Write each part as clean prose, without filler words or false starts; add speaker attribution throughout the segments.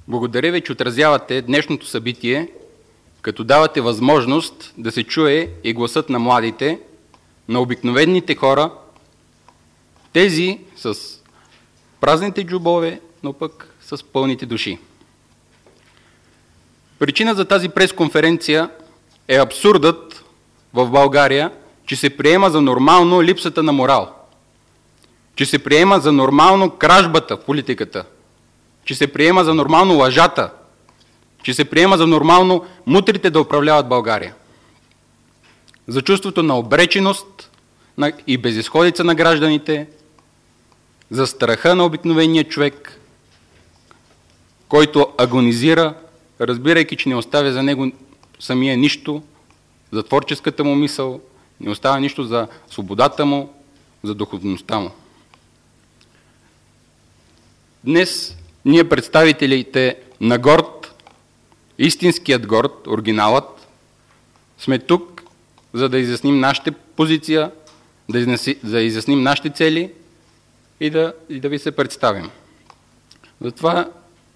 Speaker 1: Благодаря ви, че отразявате днешното събитие, като давате възможност да се чуе и гласът на младите, на обикновените хора, тези с празните джобове, но пък с пълните души. Причина за тази пресконференция е абсурдът в България, че се приема за нормално липсата на морал, че се приема за нормално кражбата в политиката, че се приема за нормално лъжата, че се приема за нормално мутрите да управляват България. За чувството на обреченост и безизходица на гражданите, за страха на обикновения човек, който агонизира, разбирайки, че не оставя за него самия нищо, за творческата му мисъл, не остава нищо за свободата му, за духовността му. Днес ние, представителите на ГОРД, истинският ГОРД, оригиналът, сме тук, за да изясним нашата позиция, да изясним нашите цели и да ви се представим. Затова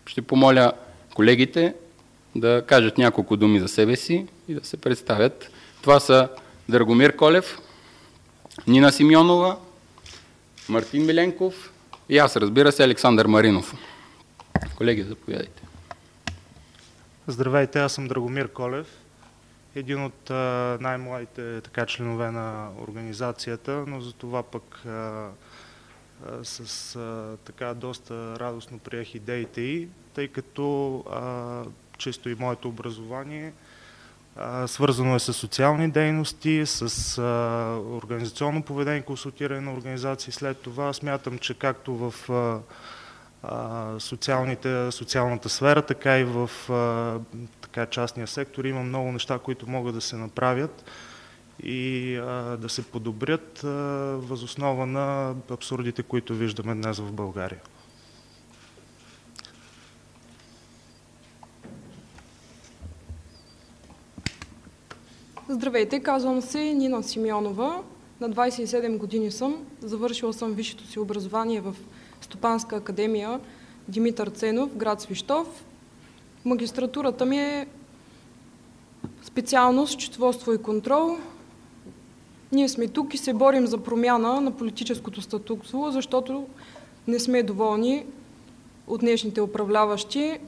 Speaker 1: ще помоля колегите да кажат няколко думи за себе си и да се представят. Това са Драгомир Колев, Нина Симеонова, Мартин Миленков и аз, разбира се, Александър Маринов. Колеги, заповядайте.
Speaker 2: Здравейте, аз съм Драгомир Колев, един от най-младите членове на организацията, но за това пък така доста радостно приех идеите й, тъй като чисто и моето образование свързано е с социални дейности, с организационно поведение, консултиране на организации. След това смятам, че както в социалната сфера, така и в частния сектор има много неща, които могат да се направят и да се подобрят въз основа на абсурдите, които виждаме днес в България.
Speaker 3: Здравейте, казвам се Нина Симеонова. На 27 години съм. Завършила съм висшето си образование в Стопанска академия Димитър Ценов, град Свищов. Магистратурата ми е специалност счетоводство и контрол. Ние сме тук и се борим за промяна на политическото статукво, защото не сме доволни от днешните управляващи.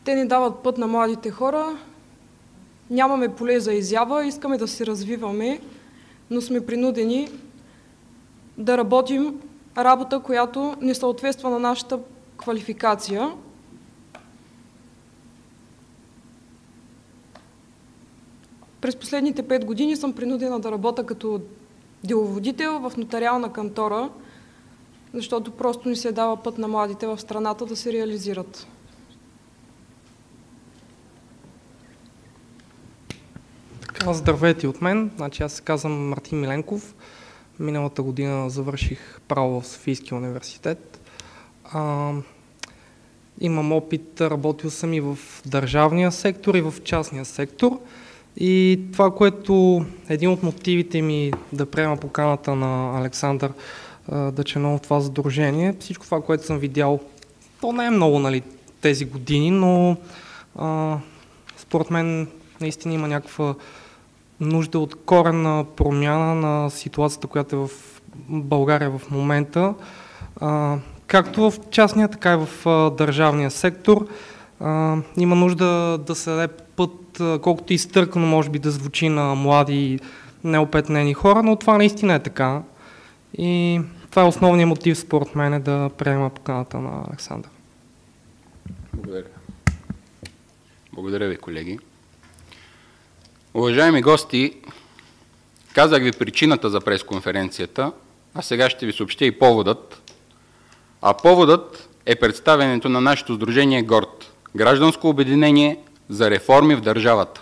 Speaker 3: Те не дават път на младите хора. Нямаме поле за изява, искаме да се развиваме, но сме принудени да работим работа, която не съответства на нашата квалификация. През последните 5 години съм принудена да работя като деловодител в нотариална кантора, защото просто не се дава път на младите в страната да се реализират.
Speaker 4: Здравейте от мен. Аз се казвам Мартин Миленков. Миналата година завърших право в Софийския университет. Имам опит, работил съм и в държавния сектор, и в частния сектор. И това, което един от мотивите ми да приема поканата на Александър да членувам в това сдружение, всичко това, което съм видял, то не е много тези години, но според мен наистина има някаква нужда от коренна промяна на ситуацията, която е в България в момента, както в частния, така и в държавния сектор. Има нужда да се даде път, колкото изтъркано може би да звучи на млади, неопетнени хора, но това наистина е така. И това е основният мотив според мен да приема поканата на Александър.
Speaker 1: Благодаря. Благодаря ви, колеги. Уважаеми гости, казах ви причината за пресконференцията, а сега ще ви съобщя и поводът. А поводът е представянето на нашето сдружение ГОРД, Гражданско обединение за реформи в държавата.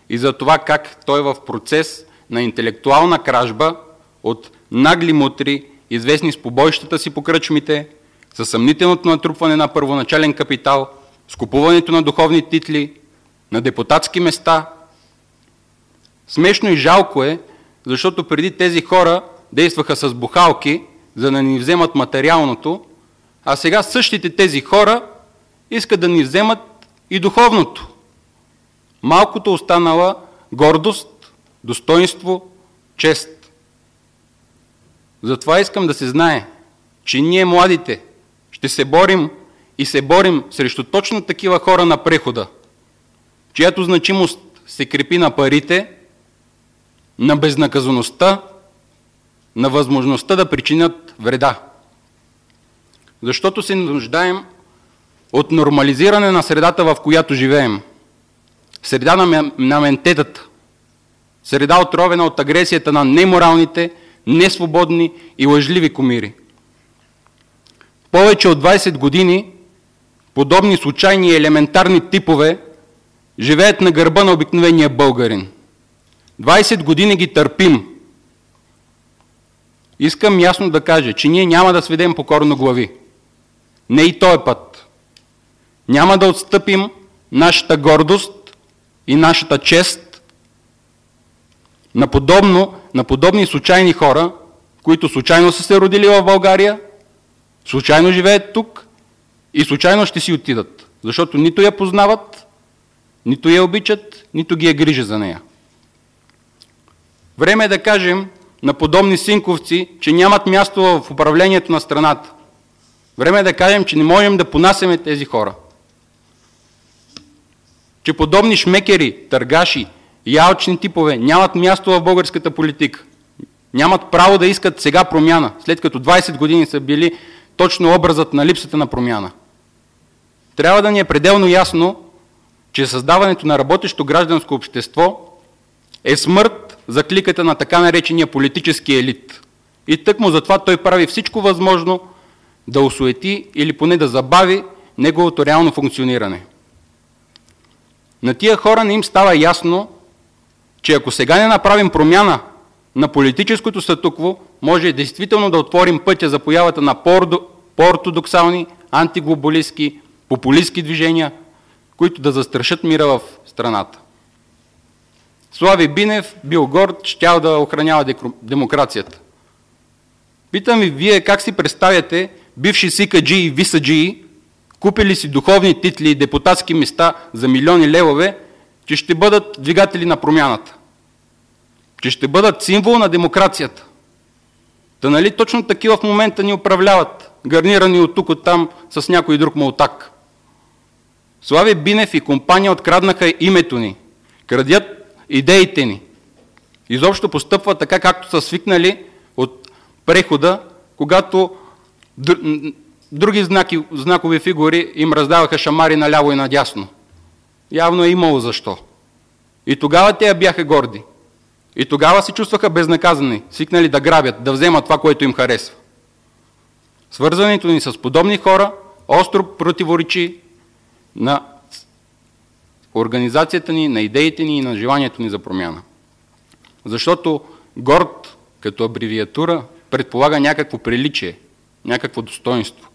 Speaker 1: И за това как той е в процес на интелектуална кражба от нагли мутри, известни с побоищата си по кръчмите, със съмнителното натрупване на първоначален капитал, с купуването на духовни титли, на депутатски места. Смешно и жалко е, защото преди тези хора действаха с бухалки, за да ни вземат материалното, а сега същите тези хора искат да ни вземат и духовното. Малкото останала гордост, достоинство, чест. Затова искам да се знае, че ние младите ще се борим и се борим срещу точно такива хора на прехода, чиято значимост се крепи на парите, на безнаказаността, на възможността да причинят вреда. Защото се нуждаем от нормализиране на средата, в която живеем. Среда на ментетата. Среда отровена от агресията на неморалните, несвободни и лъжливи кумири. Повече от 20 години подобни случайни и елементарни типове живеят на гърба на обикновения българин. 20 години ги търпим. Искам ясно да кажа, че ние няма да сведем покорно глави. Не и този път. Няма да отстъпим нашата гордост и нашата чест на подобни случайни хора, които случайно са се родили в България, случайно живеят тук и случайно ще си отидат, защото нито я познават, нито я обичат, нито ги е грижа за нея. Време е да кажем на подобни синковци, че нямат място в управлението на страната. Време е да кажем, че не можем да понасяме тези хора. Че подобни шмекери, търгаши и алчни типове нямат място в българската политика. Нямат право да искат сега промяна, след като 20 години са били точно образът на липсата на промяна. Трябва да ни е пределно ясно, че създаването на работещо гражданско общество е смърт за кликата на така наречения политически елит. И тъкмо затова той прави всичко възможно да осуети или поне да забави неговото реално функциониране. На тия хора не им става ясно, че ако сега не направим промяна на политическото статукво, може действително да отворим пътя за появата на по-ортодоксални, антиглобалистки, популистски движения, които да застрашат мира в страната. Слави Бинев бил горд, щял да охранява демокрацията. Питам ви, вие как си представяте бивши сикаджии и висаджии, купили си духовни титли и депутатски места за милиони левове, че ще бъдат двигатели на промяната? Че ще бъдат символ на демокрацията? Та нали точно такива в момента ни управляват, гарнирани от тук, от там с някой друг мултак? Слави Бинев и компания откраднаха името ни, крадят идеите ни. Изобщо постъпват така, както са свикнали от прехода, когато други знакови фигури им раздаваха шамари наляво и надясно. Явно е имало защо. И тогава те бяха горди. И тогава се чувстваха безнаказани, свикнали да грабят, да вземат това, което им харесва. Свързването ни с подобни хора остро противоречи на организацията ни, на идеите ни и на желанието ни за промяна. Защото горд като абревиатура предполага някакво приличие, някакво достоинство.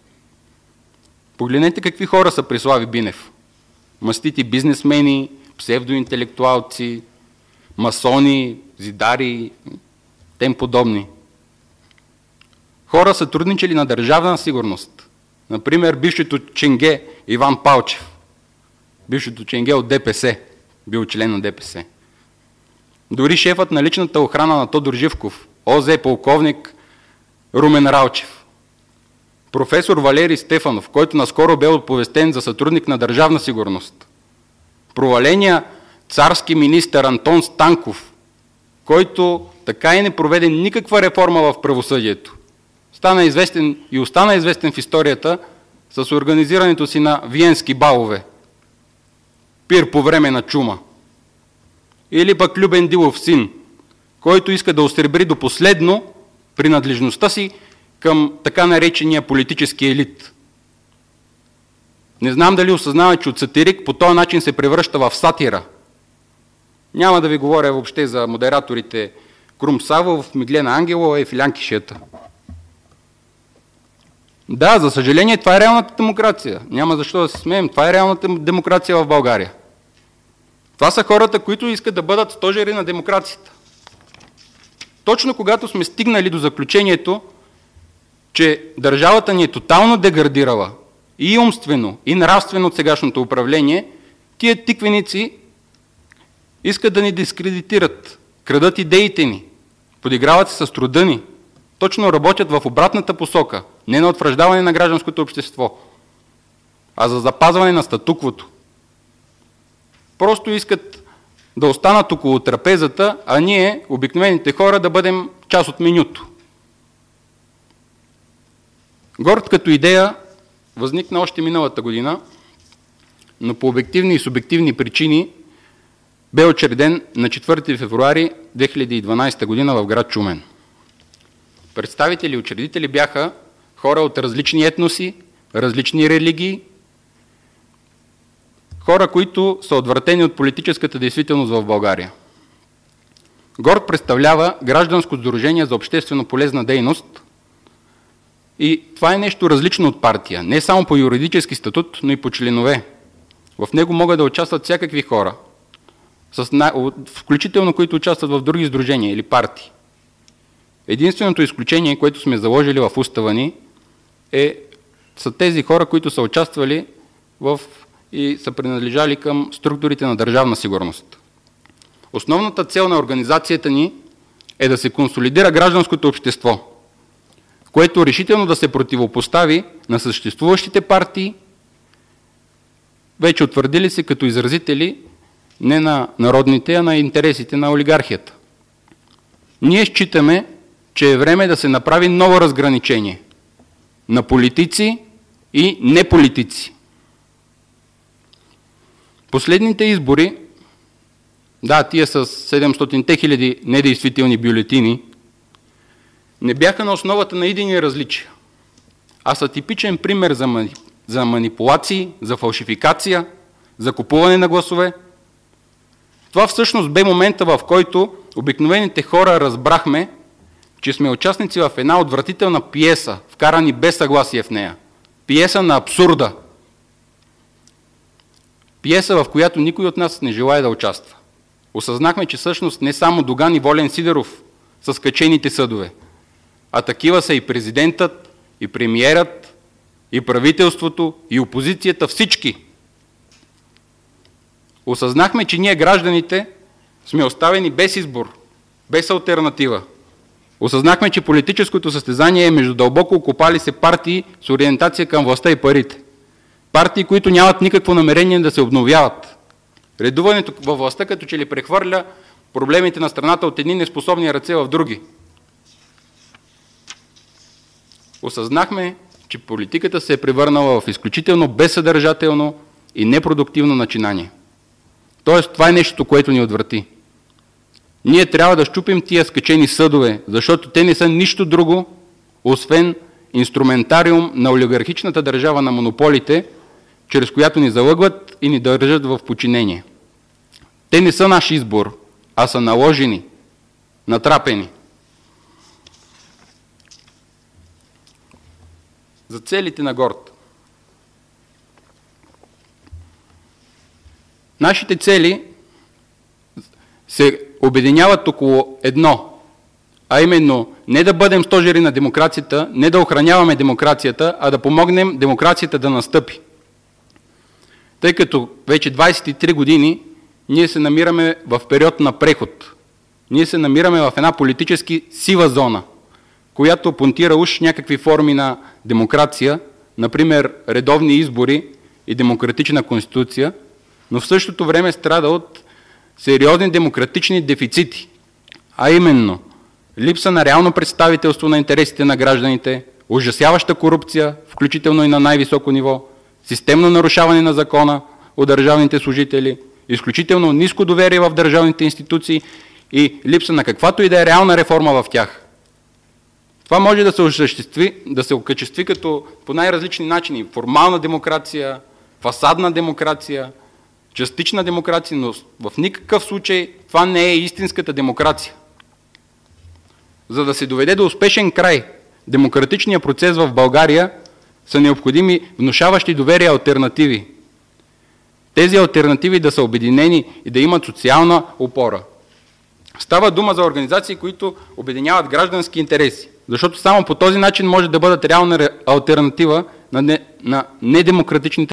Speaker 1: Погледнете какви хора са при Слави Бинев. Мастити бизнесмени, псевдоинтелектуалци, масони, зидари, тем подобни. Хора сътрудничали на държавна сигурност. Например, бившето ченге Иван Палчев. Бившето ченге от ДПС. Бил член на ДПС. Дори шефът на личната охрана на Тодор Живков, ОЗ полковник Румен Ралчев. Професор Валерий Стефанов, който наскоро бе оповестен за сътрудник на държавна сигурност. Проваления царски министър Антон Станков, който така и не проведе никаква реформа в правосъдието. Стана известен и остана известен в историята с организирането си на виенски балове. Пир по време на чума. Или пък Любен Дилов син, който иска да осребри до последно принадлежността си към така наречения политически елит. Не знам дали осъзнава, че от сатирик по този начин се превръща в сатира. Няма да ви говоря въобще за модераторите Крум Савов, Миглена Ангелова и Филян Кишета. Да, за съжаление, това е реалната демокрация. Няма защо да се смеем. Това е реалната демокрация в България. Това са хората, които искат да бъдат стожери на демокрацията. Точно когато сме стигнали до заключението, че държавата ни е тотално деградирала и умствено, и нравствено от сегашното управление, тия тиквеници искат да ни дискредитират, крадат идеите ни, подиграват се с труда ни, точно работят в обратната посока, не на утвърждаване на гражданското общество, а за запазване на статуквото. Просто искат да останат около трапезата, а ние, обикновените хора, да бъдем част от менюто. Горд като идея възникна още миналата година, но по обективни и субективни причини бе учреден на 4 февруари 2012 година в град Шумен. Представители и учредители бяха хора от различни етноси, различни религии, хора, които са отвратени от политическата действителност в България. Горд представлява гражданско сдружение за обществено полезна дейност и това е нещо различно от партия, не само по юридически статут, но и по членове. В него могат да участват всякакви хора, включително които участват в други сдружения или партии. Единственото изключение, което сме заложили в устава ни, са тези хора, които са участвали и са принадлежали към структурите на държавна сигурност. Основната цел на организацията ни е да се консолидира гражданското общество, което решително да се противопостави на съществуващите партии, вече утвърдили се като изразители не на народните, а на интересите на олигархията. Ние считаме, че е време да се направи ново разграничение на политици и неполитици. Последните избори, да, тия с 700 хиляди недействителни бюлетини, не бяха на основата на идейни различия, а са типичен пример за манипулации, за фалшификация, за купуване на гласове. Това всъщност бе момента, в който обикновените хора разбрахме, че сме участници в една отвратителна пиеса, вкарани без съгласие в нея. Пиеса на абсурда. Пиеса, в която никой от нас не желае да участва. Осъзнахме, че всъщност не само Доган и Волен Сидеров са скачените съдове, а такива са и президентът, и премиерът, и правителството, и опозицията, всички. Осъзнахме, че ние гражданите сме оставени без избор, без алтернатива. Осъзнахме, че политическото състезание е между дълбоко окопали се партии с ориентация към властта и парите. Партии, които нямат никакво намерение да се обновяват. Редуването във властта като че ли прехвърля проблемите на страната от едни неспособни ръце в други. Осъзнахме, че политиката се е превърнала в изключително безсъдържателно и непродуктивно начинание. Тоест, това е нещото, което ни отврати. Ние трябва да щупим тия скачени съдове, защото те не са нищо друго, освен инструментариум на олигархичната държава на монополите, чрез която ни залъгват и ни държат в подчинение. Те не са наш избор, а са наложени, натрапени. За целите на Горд. Нашите цели се обединяват около едно, а именно не да бъдем стожери на демокрацията, не да охраняваме демокрацията, а да помогнем демокрацията да настъпи. Тъй като вече 23 години ние се намираме в период на преход. Ние се намираме в една политически сива зона, която понтира уж някакви форми на демокрация, например редовни избори и демократична конституция, но в същото време страда от сериозни демократични дефицити, а именно липса на реално представителство на интересите на гражданите, ужасяваща корупция, включително и на най-високо ниво, системно нарушаване на закона от държавните служители, изключително ниско доверие в държавните институции и липса на каквато и да е реална реформа в тях. Това може да се осъществи, да се окачестви като по най-различни начини. Формална демокрация, фасадна демокрация, частична демокрация, но в никакъв случай това не е истинската демокрация. За да се доведе до успешен край демократичния процес в България, са необходими внушаващи доверие алтернативи. Тези алтернативи да са обединени и да имат социална опора. Става дума за организации, които обединяват граждански интереси, Защото само по този начин може да бъдат реална алтернатива на недемократичните